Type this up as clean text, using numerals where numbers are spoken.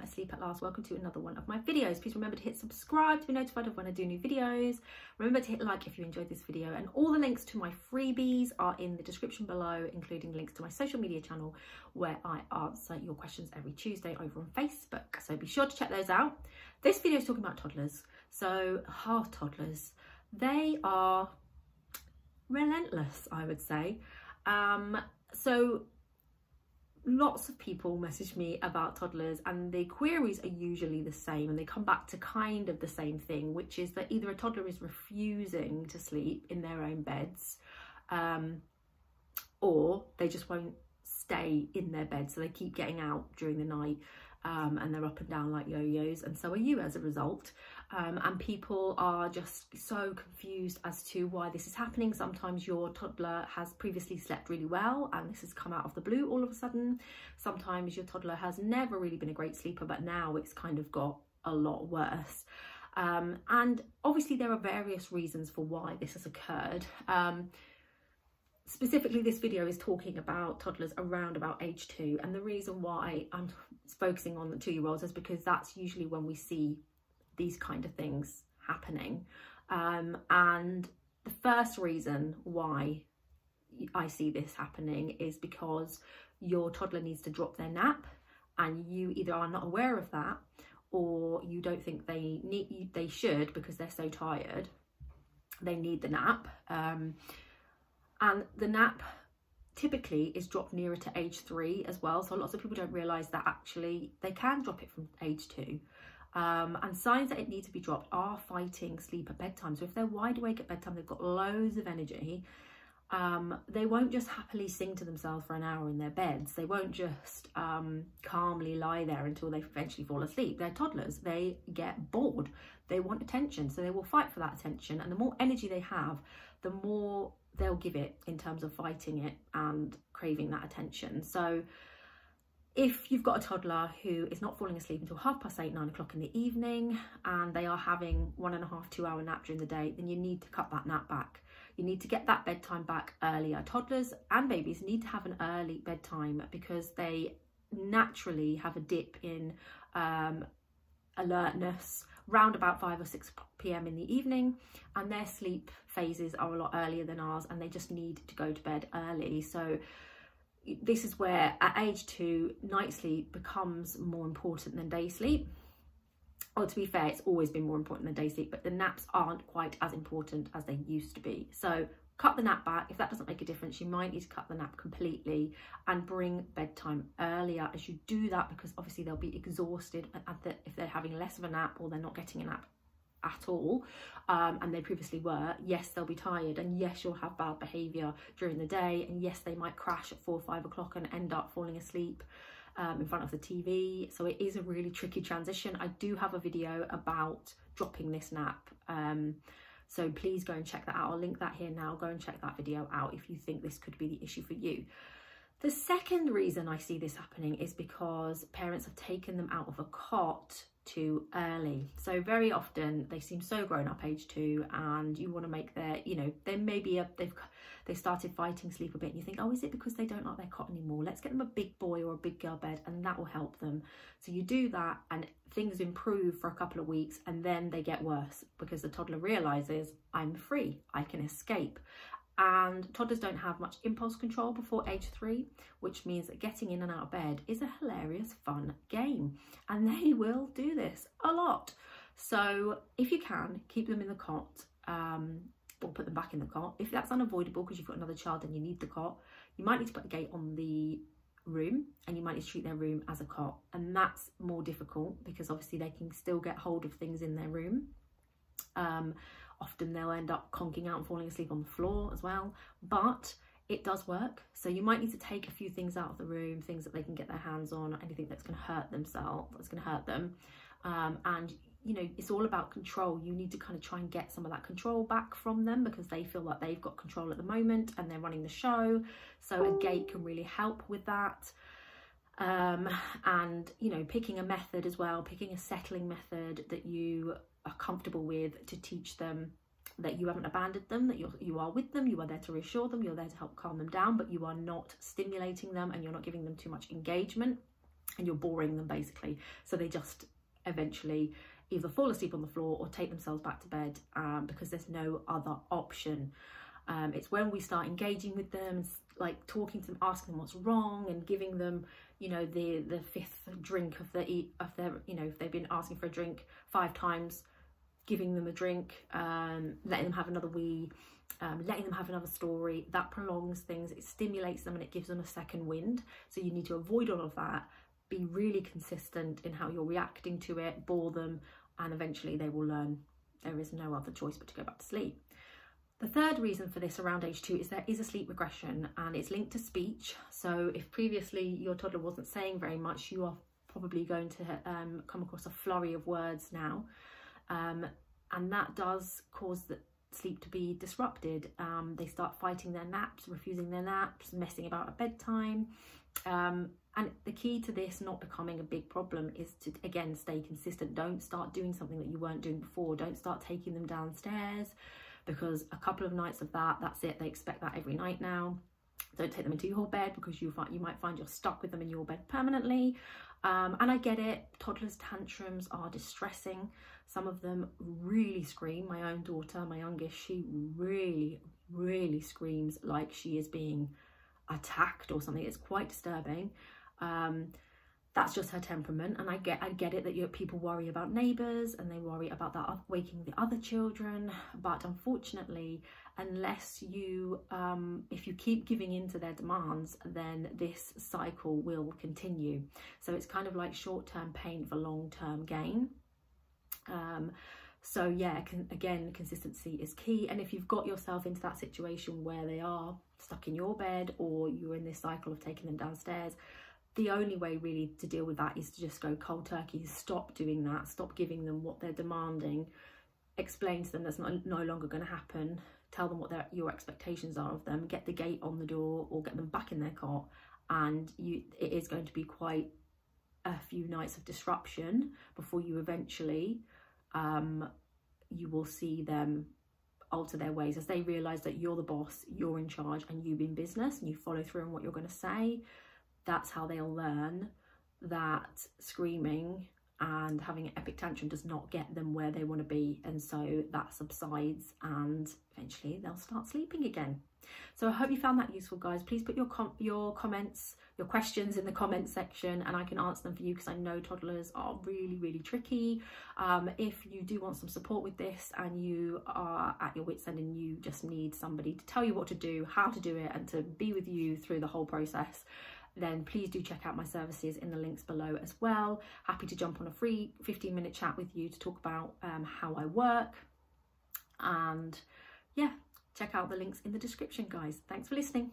asleep at last. Welcome to another one of my videos. Please remember to hit subscribe to be notified of when I do new videos. Remember to hit like if you enjoyed this video, and all the links to my freebies are in the description below, including links to my social media channel where I answer your questions every Tuesday over on Facebook, so be sure to check those out. This video is talking about toddlers. So toddlers, they are relentless, I would say. So lots of people message me about toddlers, and the queries are usually the same, and they come back to kind of the same thing, which is that either a toddler is refusing to sleep in their own beds, or they just won't stay in their bed, so they keep getting out during the night, and they're up and down like yo-yos, and so are you as a result. And people are just so confused as to why this is happening. Sometimes your toddler has previously slept really well and this has come out of the blue all of a sudden. Sometimes your toddler has never really been a great sleeper, but now it's kind of got a lot worse. And obviously there are various reasons for why this has occurred. Specifically, this video is talking about toddlers around about age 2, and the reason why I'm focusing on the 2-year-olds is because that's usually when we see these kind of things happening. And the first reason why I see this happening is because your toddler needs to drop their nap, and you either are not aware of that, or you don't think they should because they're so tired. They need the nap. And the nap typically is dropped nearer to age 3 as well. So lots of people don't realise that actually they can drop it from age 2. And signs that it needs to be dropped are fighting sleep at bedtime. So if they're wide awake at bedtime, they've got loads of energy, they won't just happily sing to themselves for an hour in their beds. They won't just calmly lie there until they eventually fall asleep. They're toddlers. They get bored. They want attention. So they will fight for that attention. And the more energy they have, the more they'll give it in terms of fighting it and craving that attention. So if you've got a toddler who is not falling asleep until 8:30, 9 o'clock in the evening, and they are having 1.5 to 2 hour nap during the day, then you need to cut that nap back. You need to get that bedtime back earlier. Toddlers and babies need to have an early bedtime because they naturally have a dip in alertness round about 5 or 6 p.m. in the evening, and their sleep phases are a lot earlier than ours, and they just need to go to bed early. So this is where at age 2, night sleep becomes more important than day sleep. Or to be fair, it's always been more important than day sleep, but the naps aren't quite as important as they used to be. So cut the nap back. If that doesn't make a difference, you might need to cut the nap completely and bring bedtime earlier as you do that, because obviously they'll be exhausted if they're having less of a nap or they're not getting a nap at all, and they previously were. Yes, they'll be tired, and yes, you'll have bad behaviour during the day, and yes, they might crash at 4 or 5 o'clock and end up falling asleep in front of the TV. So it is a really tricky transition. I do have a video about dropping this nap, so please go and check that out. I'll link that here now. Go and check that video out if you think this could be the issue for you. The second reason I see this happening is because parents have taken them out of a cot too early. So very often they seem so grown up age 2, and you want to make their, they maybe they've started fighting sleep a bit, and you think, oh, is it because they don't like their cot anymore? Let's get them a big boy or a big girl bed, and that will help them. So you do that, and things improve for a couple of weeks, and then they get worse because the toddler realizes, I'm free, I can escape. And toddlers don't have much impulse control before age 3, which means that getting in and out of bed is a hilarious, fun game. And they will do this a lot. So if you can, keep them in the cot, or put them back in the cot. If that's unavoidable because you've got another child and you need the cot, you might need to put a gate on the room, and you might need to treat their room as a cot. And that's more difficult because obviously they can still get hold of things in their room. Often they'll end up conking out and falling asleep on the floor as well, but it does work. So you might need to take a few things out of the room, things that they can get their hands on, anything that's going to hurt themselves, that's going to hurt them. And it's all about control. You need to kind of try and get some of that control back from them because they feel like they've got control at the moment and they're running the show. So a gate can really help with that. And picking a method as well, picking a settling method that you are comfortable with to teach them that you haven't abandoned them, that you are with them, you are there to reassure them, you're there to help calm them down, but you are not stimulating them and you're not giving them too much engagement. and you're boring them basically. So they just eventually either fall asleep on the floor or take themselves back to bed, because there's no other option. It's when we start engaging with them, like talking to them, asking them what's wrong, and giving them, you know, the fifth drink of their, you know, if they've been asking for a drink 5 times, giving them a drink, letting them have another wee, letting them have another story. That prolongs things, it stimulates them, and it gives them a second wind. So you need to avoid all of that, be really consistent in how you're reacting to it, bore them, and eventually they will learn there is no other choice but to go back to sleep. The third reason for this around age 2 is there is a sleep regression, and it's linked to speech. So if previously your toddler wasn't saying very much, you are probably going to come across a flurry of words now, and that does cause the sleep to be disrupted. They start fighting their naps, refusing their naps, messing about at bedtime, and the key to this not becoming a big problem is to, again, stay consistent. Don't start doing something that you weren't doing before. Don't start taking them downstairs, because a couple of nights of that's it. They expect that every night now. Don't take them into your bed, because you might find you're stuck with them in your bed permanently. And I get it, toddlers' tantrums are distressing. Some of them really scream. My own daughter, my youngest, she really screams like she is being attacked or something. It's quite disturbing. That's just her temperament, and I get it that people worry about neighbours and they worry about that waking the other children, but unfortunately, unless you if you keep giving in to their demands, then this cycle will continue. So it's kind of like short-term pain for long-term gain. So yeah, again, consistency is key. And if you've got yourself into that situation where they are stuck in your bed, or you're in this cycle of taking them downstairs, the only way really to deal with that is to just go cold turkey. Stop doing that. Stop giving them what they're demanding. Explain to them that's no longer going to happen. Tell them what your expectations are of them. Get the gate on the door, or get them back in their cot. And it is going to be quite a few nights of disruption before you eventually you will see them alter their ways as they realise that you're the boss, you're in charge, and you mean business, and you follow through on what you're going to say. That's how they'll learn that screaming and having an epic tantrum does not get them where they want to be, and so that subsides, and eventually they'll start sleeping again. So I hope you found that useful, guys. Please put your comments, your questions in the comments section, and I can answer them for you, because I know toddlers are really tricky. If you do want some support with this, and you are at your wit's end and you just need somebody to tell you what to do, how to do it, and to be with you through the whole process, then please do check out my services in the links below as well. Happy to jump on a free 15-minute chat with you to talk about how I work. And yeah, check out the links in the description, guys. Thanks for listening.